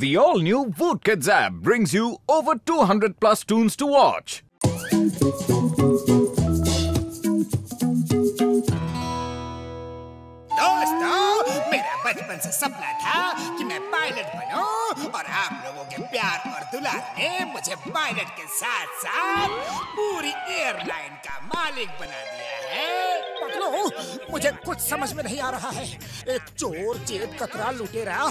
The all-new Voot Kids app brings you over 200 plus tunes to watch. दोस्तों, मेरा बचपन से सपना था कि मैं पायलट बनूं और आप लोगों के प्यार और दुलार ने मुझे पायलट के साथ साथ पूरी एयरलाइन का मालिक बना दिया है। पकड़ो, मुझे कुछ समझ में नहीं आ रहा है। एक चोर, जेब कतरा, लुटेरा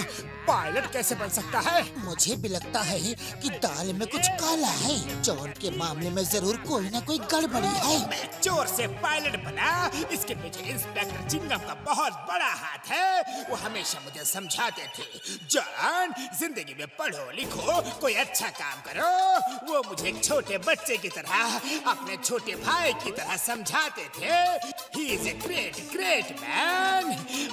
पायलट कैसे बन सकता है? मुझे भी लगता है कि दाल में कुछ काला है। जॉन के मामले में जरूर कोई ना कोई गड़बड़ी है। मैं चोर से पायलट बना, इसके पीछे इंस्पेक्टर चिंगम का बहुत बड़ा हाथ है। वो हमेशा मुझे समझाते थे, जॉन, जिंदगी में पढ़ो लिखो, कोई अच्छा काम करो। वो मुझे एक छोटे बच्चे की तरह, अपने छोटे भाई की तरह समझाते थे। He is a great man।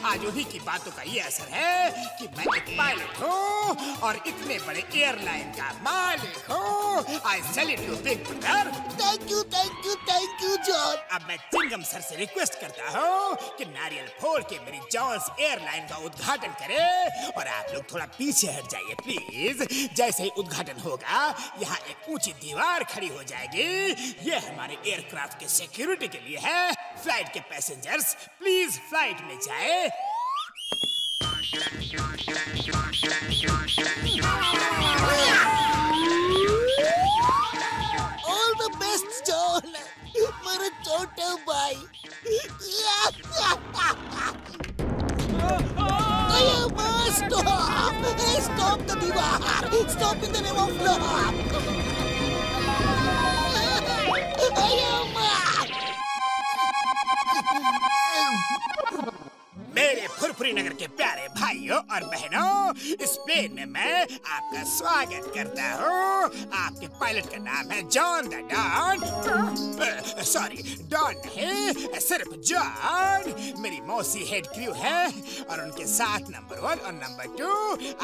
आज उन्हीं की बातों का ये असर है कि मैं एक पायलट हूँ और इतने बड़े एयरलाइन का मालिक हूँ। I salute you, big brother। Thank you John. अब मैं चिंगम सर से रिक्वेस्ट करता हूँ कि नारियल फोड़ के मेरी जॉन्स एयरलाइन का उद्घाटन करे और आप लोग थोड़ा पीछे हट जाइए प्लीज। जैसे ही उद्घाटन होगा, यहाँ एक ऊंची दीवार खड़ी हो जाएगी। ये हमारे एयरक्राफ्ट के सिक्योरिटी के लिए है। फ्लाइट के पैसेंजर्स प्लीज फ्लाइट में जाए। ऑल द बेस्ट जॉन, मेरे छोटे भाई। Stop the दीवार! Stop in the name of love! मेरे फुरफुरी नगर के प्यारे भाइयों और बहनों, इस प्लेन में मैं आपका स्वागत करता हूँ। आपके पायलट का नाम है John the don. Sorry, don नहीं, सिर्फ जॉन। मेरी मौसी हेड क्रू है और उनके साथ नंबर 1 और नंबर 2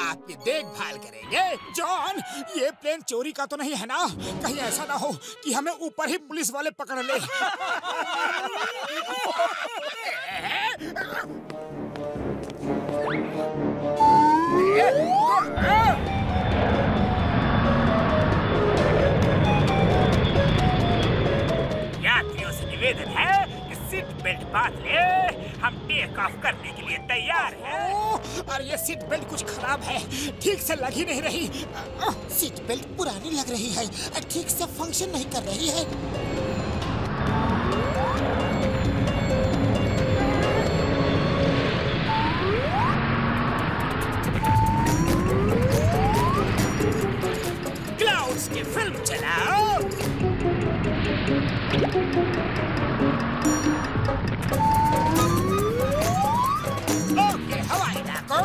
आपकी देखभाल करेंगे। जॉन, ये प्लेन चोरी का तो नहीं है ना? कहीं ऐसा ना हो कि हमें ऊपर ही पुलिस वाले पकड़ ले। यात्रियों से निवेदन है कि सीट बेल्ट बांध ले, हम टेक ऑफ करने के लिए तैयार हैं। और ये सीट बेल्ट कुछ खराब है, ठीक से लग ही नहीं रही। सीट बेल्ट पुरानी लग रही है, ठीक से फंक्शन नहीं कर रही है। क्लाउड्स की फिल्म चलाओ। ओके, हवाई डाको।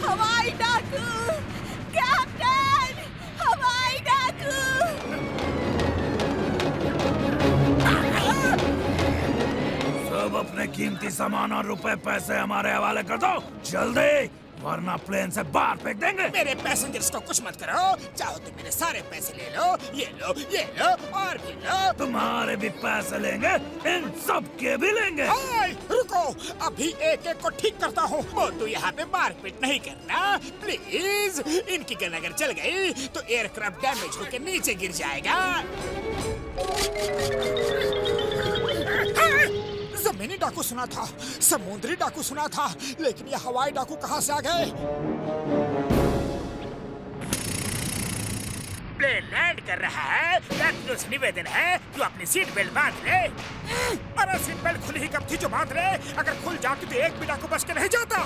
हवाई डाकू, कैप्टन, हवाई डाकू। सब अपने कीमती सामान और रुपए पैसे हमारे हवाले कर दो जल्दी, वरना प्लेन से बाहर फेंक देंगे। मेरे पैसेंजर्स को कुछ मत करो। चाहो तो मेरे सारे पैसे ले लो, ये लो और भी लो। तुम्हारे भी पैसे लेंगे, इन सब के भी लेंगे। रुको, अभी एक एक को ठीक करता हूँ। वो तो यहाँ पे मारपीट नहीं करना प्लीज। इनकी गन अगर चल गई तो एयरक्राफ्ट डैमेज होकर नीचे गिर जाएगा। जमीनी डाकू सुना था, समुद्री डाकू सुना था, लेकिन ये हवाई डाकू कहाँ से आ गए? प्लेन लैंड कर रहा है। यात्रियों से निवेदन है कि अपनी सीट बेल्ट बांध ले। अरे सीट बेल्ट खुली ही कब थी जो बांध ले? अगर खुल जाती तो एक भी डाकू बच के नहीं जाता।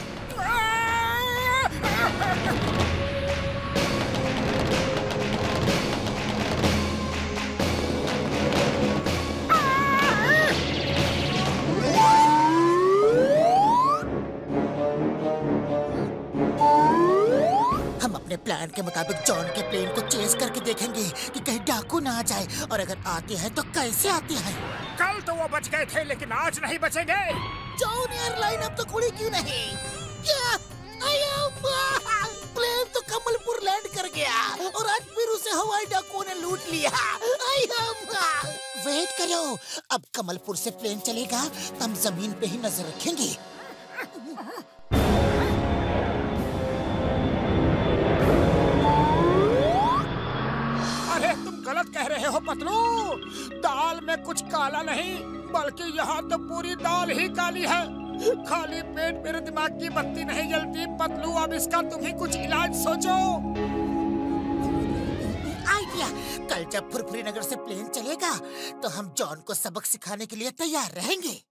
प्लान के मुताबिक जॉन के प्लेन को चेस करके देखेंगे कि कहीं डाकू ना आ जाए, और अगर आते हैं तो कैसे आते हैं। कल तो वो बच गए थे, लेकिन आज नहीं बचेंगे। जॉन एयरलाइन अब तो खुली क्यों नहीं? क्या? प्लेन तो कमलपुर लैंड कर गया और आज फिर उसे हवाई डाकुओं ने लूट लिया। वेट करो, अब कमलपुर से प्लेन चलेगा तो हम जमीन पे ही नजर रखेंगे। अरे तुम गलत कह रहे हो पतलू, दाल में कुछ काला नहीं बल्कि यहाँ तो पूरी दाल ही काली है। खाली पेट मेरे दिमाग की बत्ती नहीं जलती पतलू, अब इसका तुम ही कुछ इलाज सोचो। आइडिया, कल जब फुरफुरी नगर से प्लेन चलेगा तो हम जॉन को सबक सिखाने के लिए तैयार रहेंगे।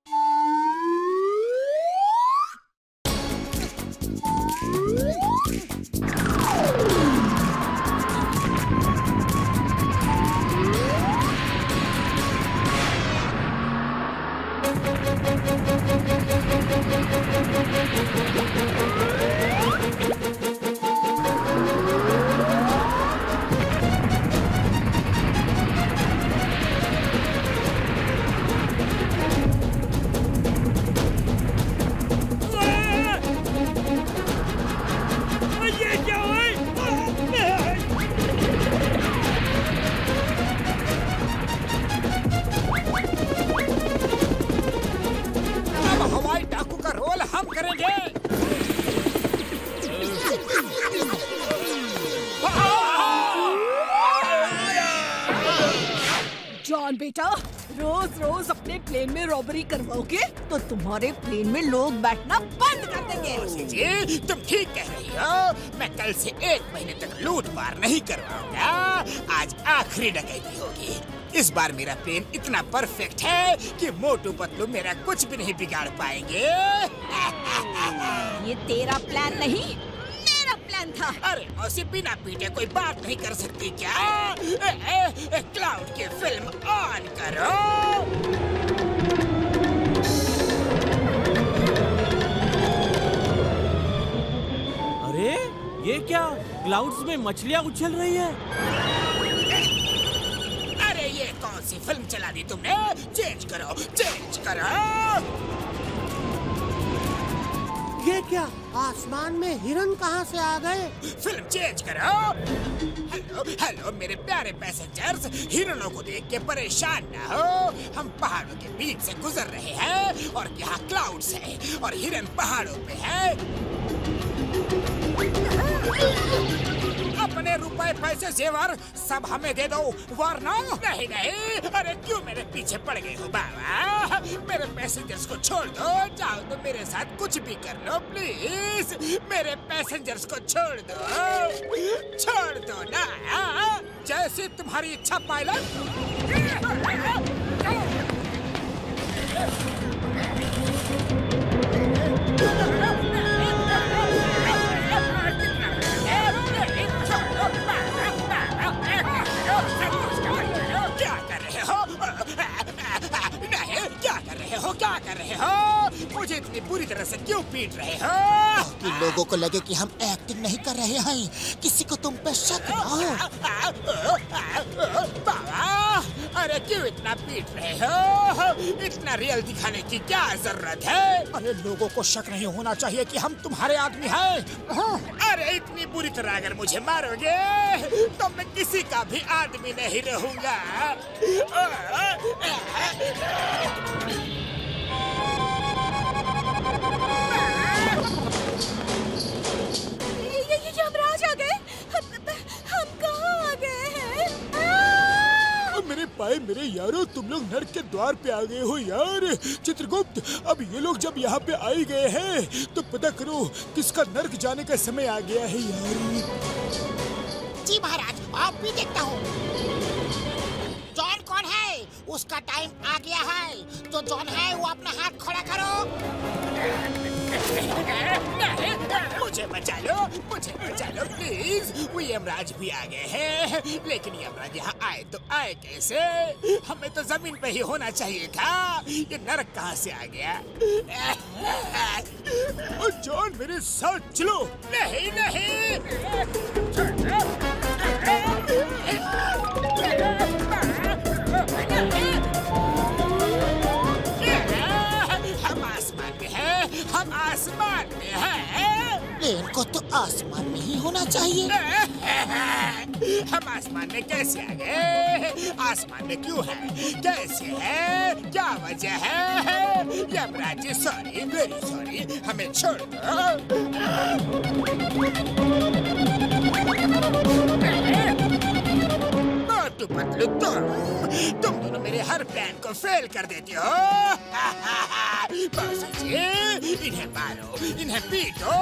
जॉन बेटा, रोज रोज अपने प्लेन में रॉबरी करवाओगे तो तुम्हारे प्लेन में लोग बैठना बंद कर देंगे। जी तुम ठीक कह रही हो, मैं कल से 1 महीने तक लूट मार नहीं करवाऊंगा। आज आखिरी डकैती होगी। इस बार मेरा प्लेन इतना परफेक्ट है कि मोटू पतलू मेरा कुछ भी नहीं बिगाड़ पाएंगे। ये तेरा प्लान नहीं, मेरा प्लान था। अरे मौसी, बिना पीटे कोई बात नहीं कर सकती क्या? क्लाउड की फिल्म ऑन करो। अरे ये क्या, क्लाउड्स में मछलियाँ उछल रही है। अरे ये कौन सी फिल्म चला दी तुमने? चेंज करो, चेंज करो। ये क्या, आसमान में हिरन कहाँ से आ गए? फिल्म चेंज करो। हेलो हेलो मेरे प्यारे पैसेंजर्स, हिरणों को देख के परेशान ना हो। हम पहाड़ों के बीच से गुजर रहे हैं और यहाँ क्लाउड्स है और हिरन पहाड़ों पे है। अपने रुपए पैसे जेवर सब हमें दे दो, वरना नहीं नहीं। अरे क्यों मेरे पीछे पड़ गए हो बाबा? मेरे पैसेंजर्स को छोड़ दो, चाहो तो मेरे साथ कुछ भी कर लो प्लीज। मेरे पैसेंजर्स को छोड़ दो ना। जैसी तुम्हारी इच्छा पायलट। क्या कर रहे हो? मुझे इतनी बुरी तरह से क्यों पीट रहे हो? कि लोगों को लगे कि हम एक्टिंग नहीं कर रहे हैं, किसी को तुम पे शक ना हो। बाबा, अरे क्यों इतना पीट रहे हो? इतना रियल दिखाने की क्या जरूरत है? अरे लोगों को शक नहीं होना चाहिए कि हम तुम्हारे आदमी हैं। अरे इतनी बुरी तरह अगर मुझे मारोगे तो मैं किसी का भी आदमी नहीं रहूंगा। ये यमराज आ गए। हम कहाँ आ गए हैं? मेरे भाई, मेरे यारों, तुम लोग नर्क के द्वार पे आ गए हो यार। चित्रगुप्त, अब ये लोग जब यहाँ पे आ गए हैं तो पता करो किसका नर्क जाने का समय आ गया है यार। जी महाराज, आप भी देखता हूँ। जॉन कौन है? उसका टाइम आ गया है। जो जॉन है वो अपना हाथ खड़ा करो। मुझे बचा लो प्लीज। वो यमराज भी आ गए हैं, लेकिन यमराज यहाँ आए तो आए कैसे? हमें तो जमीन पे ही होना चाहिए था। ये नरक कहाँ से आ गया? जॉन मेरे साथ चलो। नहीं हम आसमान में हैं। प्लेन को तो आसमान में ही होना चाहिए। हम आसमान में कैसे आ गए? आसमान में क्यों है? कैसे है? क्या वजह है? Yamraj ji sorry, very sorry, हमें छोड़ दो। मोटू पतलू तुम दोनों मेरे हर प्लान को फेल कर देती हो। बॉस जी, इन्हें मारो, इन्हें पीटो।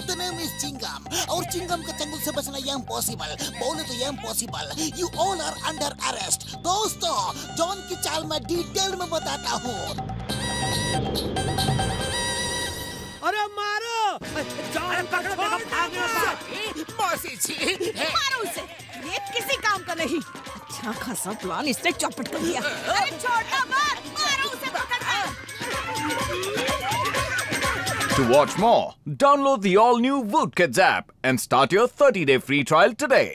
The name is चिंगम और चिंगम के चंगुल से बचना ये इम्पॉसिबल। बोले तो ये impossible. You all are under arrest। दोस्तों, जॉन की चाल मैं डिटेल में बताता हूँ। अरे मारो! जॉन पकड़ो, मौसी जी, मारो उसे, ये किसी काम का नहीं। अच्छा खासा प्लान इसने चौपट कर दिया। अरे छोड़ना मत, मारो उसे, पकड़ो। To watch more, download the all-new Woodkids app and start your 30-day free trial today.